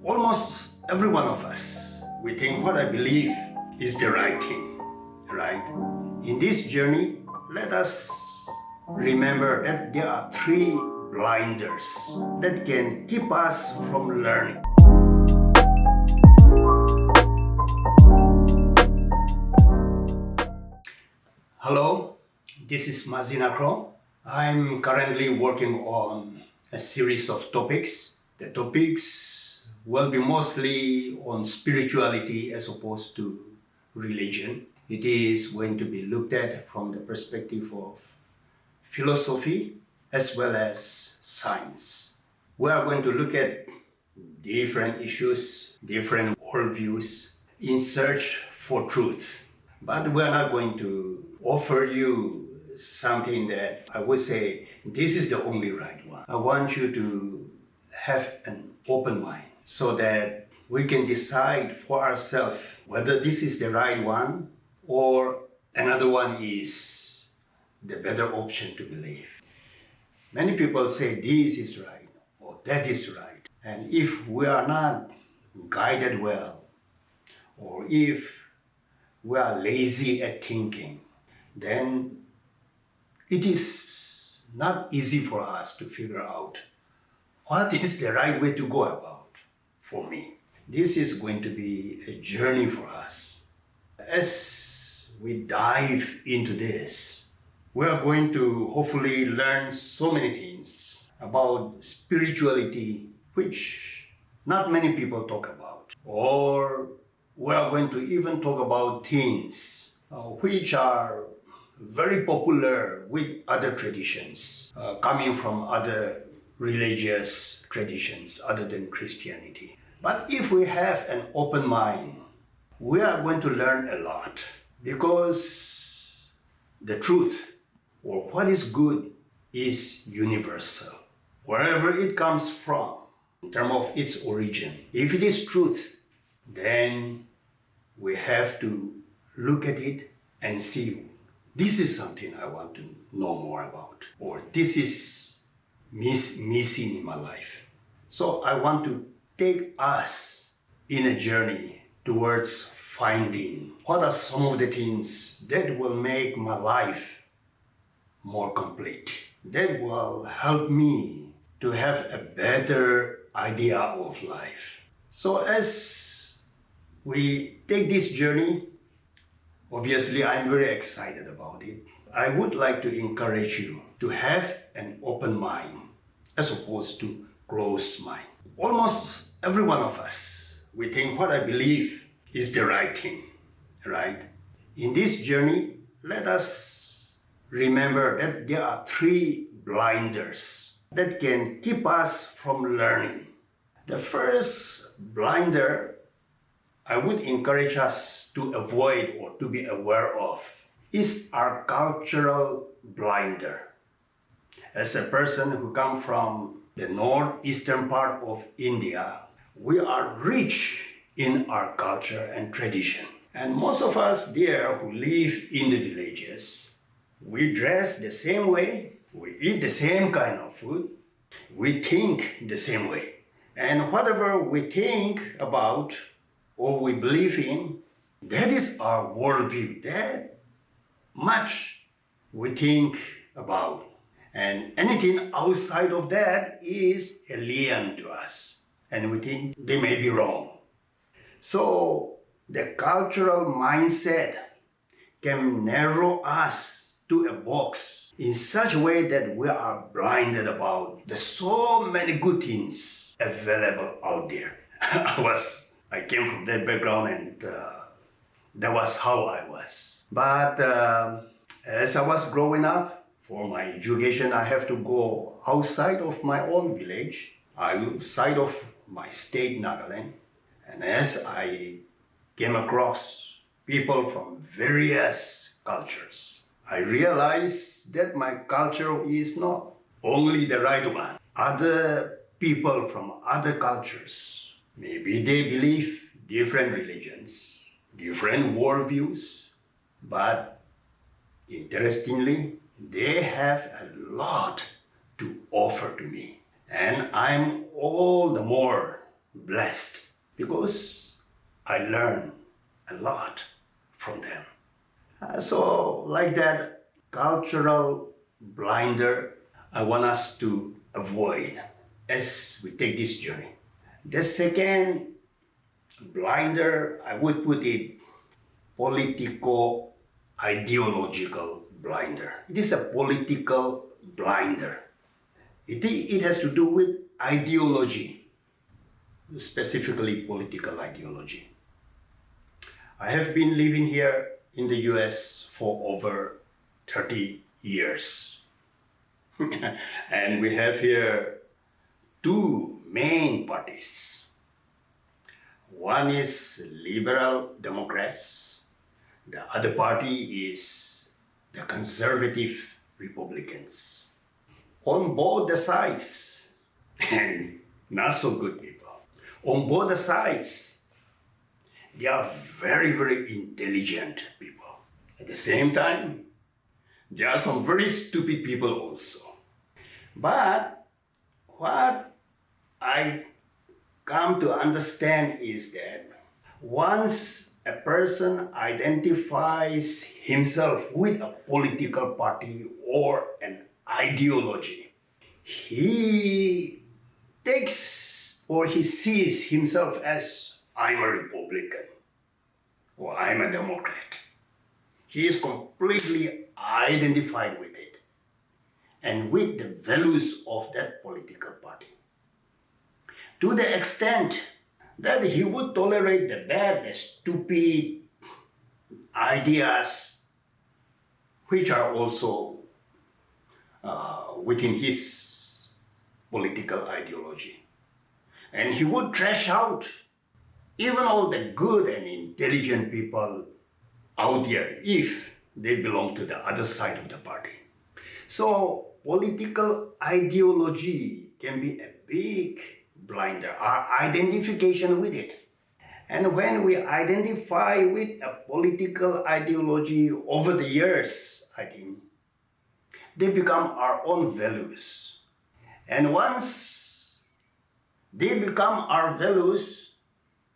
Almost every one of us, we think what I believe is the right thing, right? In this journey, let us remember that there are three blinders that can keep us from learning. Hello, this is Mazie Nakhro. I'm currently working on a series of topics. The topics will be mostly on spirituality as opposed to religion. It is going to be looked at from the perspective of philosophy as well as science. We are going to look at different issues, different worldviews in search for truth. But we are not going to offer you something that I would say this is the only right one. I want you to have an open mind so that we can decide for ourselves whether this is the right one or another one is the better option to believe. Many people say this is right or that is right. And if we are not guided well, or if we are lazy at thinking, then it is not easy for us to figure out what is the right way to go about for me. This is going to be a journey for us. As we dive into this, we are going to hopefully learn so many things about spirituality, which not many people talk about. Or we are going to even talk about things which are very popular with other traditions, coming from other religious traditions other than Christianity. But if we have an open mind, we are going to learn a lot, because the truth, or what is good, is universal. Wherever it comes from, in terms of its origin, if it is truth, then we have to look at it and see, this is something I want to know more about, or this is missing in my life. So I want to take us in a journey towards finding what are some of the things that will make my life more complete, that will help me to have a better idea of life. So as we take this journey, obviously I'm very excited about it. I would like to encourage you to have an open mind as opposed to closed mind. Almost every one of us, we think what I believe is the right thing, right? In this journey, let us remember that there are three blinders that can keep us from learning. The first blinder I would encourage us to avoid or to be aware of is our cultural blinder. As a person who comes from the northeastern part of India, we are rich in our culture and tradition. And most of us there who live in the villages, we dress the same way, we eat the same kind of food, we think the same way. And whatever we think about or we believe in, that is our worldview. That much we think about. And anything outside of that is alien to us. And we think they may be wrong. So the cultural mindset can narrow us to a box in such a way that we are blinded about the so many good things available out there. I came from that background, and that was how I was. But as I was growing up, for my education, I have to go outside of my own village, outside of my state, Nagaland. And as I came across people from various cultures, I realized that my culture is not only the right one. Other people from other cultures, maybe they believe different religions, different worldviews, but interestingly, they have a lot to offer to me. And I'm all the more blessed because I learn a lot from them. So like that cultural blinder, I want us to avoid as we take this journey. The second blinder, I would put it politico-ideological blinder. It is a political blinder. It has to do with ideology, specifically political ideology. I have been living here in the US for over 30 years. And we have here two main parties. One is liberal Democrats. The other party is the conservative Republicans. On both the sides, and not so good people, on both the sides, they are very, very intelligent people. At the same time, there are some very stupid people also. But what I come to understand is that once a person identifies himself with a political party or an ideology, he takes or he sees himself as I'm a Republican or I'm a Democrat. He is completely identified with it and with the values of that political party. To the extent that he would tolerate the bad, the stupid ideas which are also within his political ideology. And he would trash out even all the good and intelligent people out there if they belong to the other side of the party. So political ideology can be a big blinder, our identification with it. And when we identify with a political ideology over the years, I think, they become our own values. And once they become our values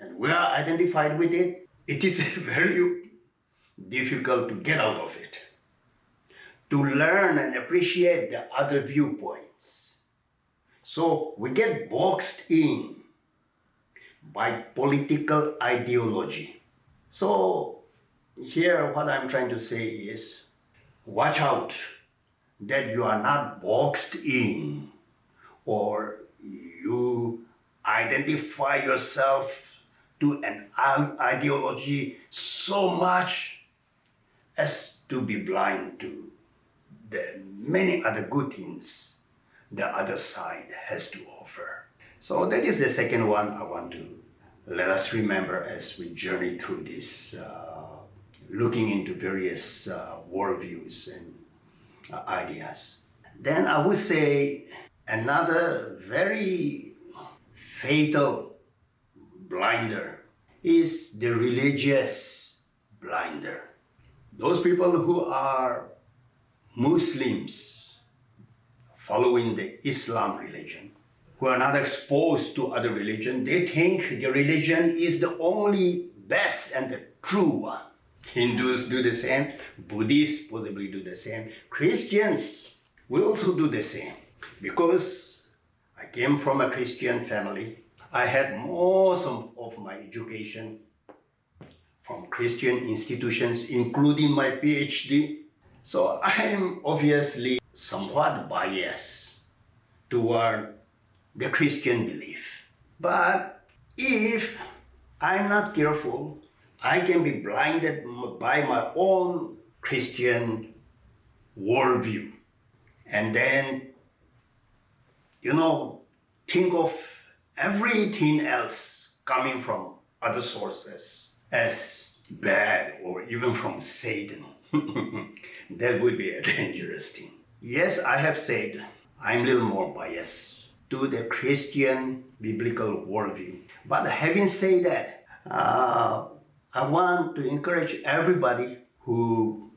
and we are identified with it, it is very difficult to get out of it, to learn and appreciate the other viewpoints. So we get boxed in by political ideology. So here what I'm trying to say is, watch out that you are not boxed in or you identify yourself to an ideology so much as to be blind to the many other good things the other side has to offer. So that is the second one I want to let us remember as we journey through this, looking into various worldviews and ideas. Then I would say another very fatal blinder is the religious blinder. Those people who are Muslims following the Islam religion, who are not exposed to other religion, they think the religion is the only best and the true one. Hindus do the same, Buddhists possibly do the same, Christians will also do the same. Because I came from a Christian family, I had most of my education from Christian institutions, including my PhD. So I am obviously somewhat biased toward the Christian belief. But if I'm not careful, I can be blinded by my own Christian worldview. And then, think of everything else coming from other sources as bad or even from Satan. That would be a dangerous thing. Yes, I have said I'm a little more biased to the Christian biblical worldview. But having said that, I want to encourage everybody who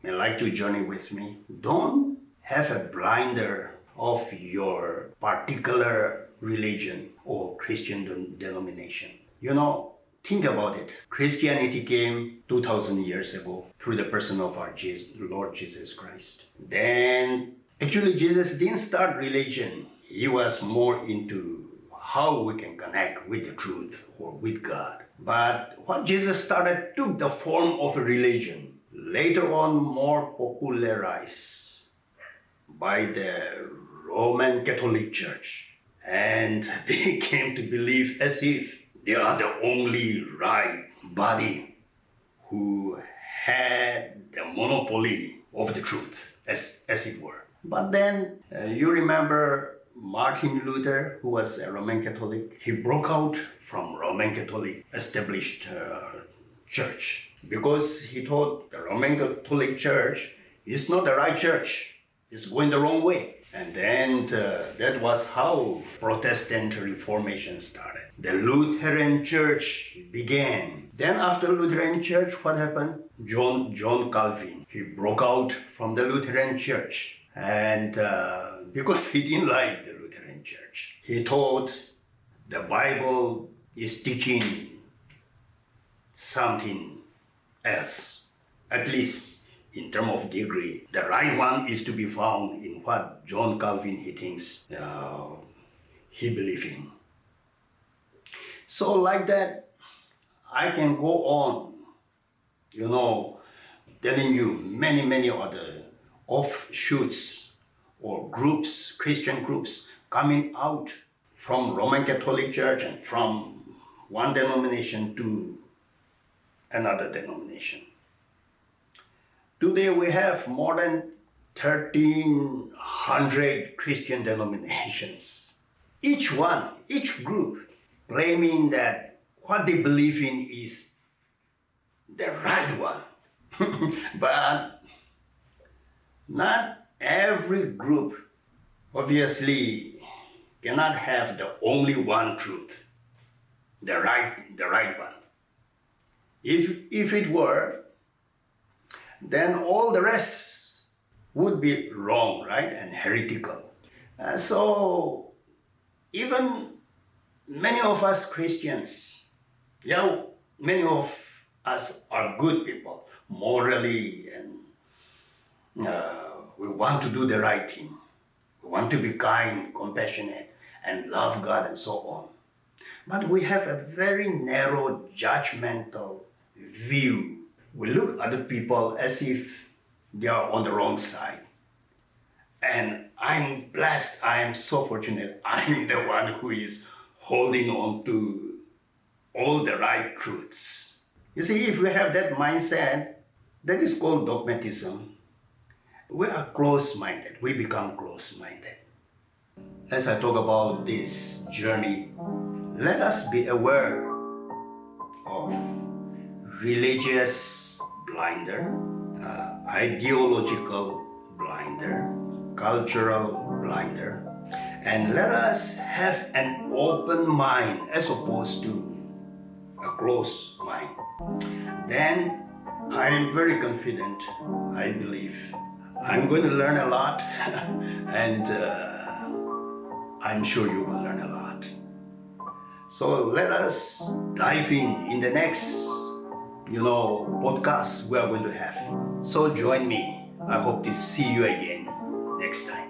may like to journey with me, don't have a blinder of your particular religion or Christian denomination. Think about it. Christianity came 2,000 years ago through the person of our Lord Jesus Christ. Then, actually, Jesus didn't start religion. He was more into how we can connect with the truth or with God. But what Jesus started took the form of a religion, later on more popularized by the Roman Catholic Church. And they came to believe as if they are the only right body who had the monopoly of the truth, as it were. But then, you remember Martin Luther, who was a Roman Catholic. He broke out from Roman Catholic established church because he thought the Roman Catholic Church is not the right church. It's going the wrong way. And then that was how Protestant Reformation started. The Lutheran Church began. Then after Lutheran Church, what happened? John Calvin. He broke out from the Lutheran Church. And because he didn't like the Lutheran Church, he thought the Bible is teaching something else, at least in terms of degree. The right one is to be found in what John Calvin he thinks he believes in. So like that, I can go on, telling you many other offshoots or groups, Christian groups, coming out from Roman Catholic Church and from one denomination to another denomination. Today we have more than 1,300 Christian denominations. Each group claiming that what they believe in is the right one. But not every group obviously cannot have the only one truth, the right one. If it were, then all the rest would be wrong, right, and heretical. So even many of us Christians, many of us are good people, morally, and we want to do the right thing. We want to be kind, compassionate, and love God and so on. But we have a very narrow, judgmental view. We look at other people as if they are on the wrong side. And I'm blessed, I am so fortunate, I'm the one who is holding on to all the right truths. You see, if we have that mindset, that is called dogmatism. We are close-minded, we become close-minded. As I talk about this journey, let us be aware of religious blinder, ideological blinder, cultural blinder, and let us have an open mind as opposed to a closed mind. Then I am very confident, I believe, I'm going to learn a lot and I'm sure you will learn a lot. So let us dive in the next podcast we are going to have. So join me. I hope to see you again next time.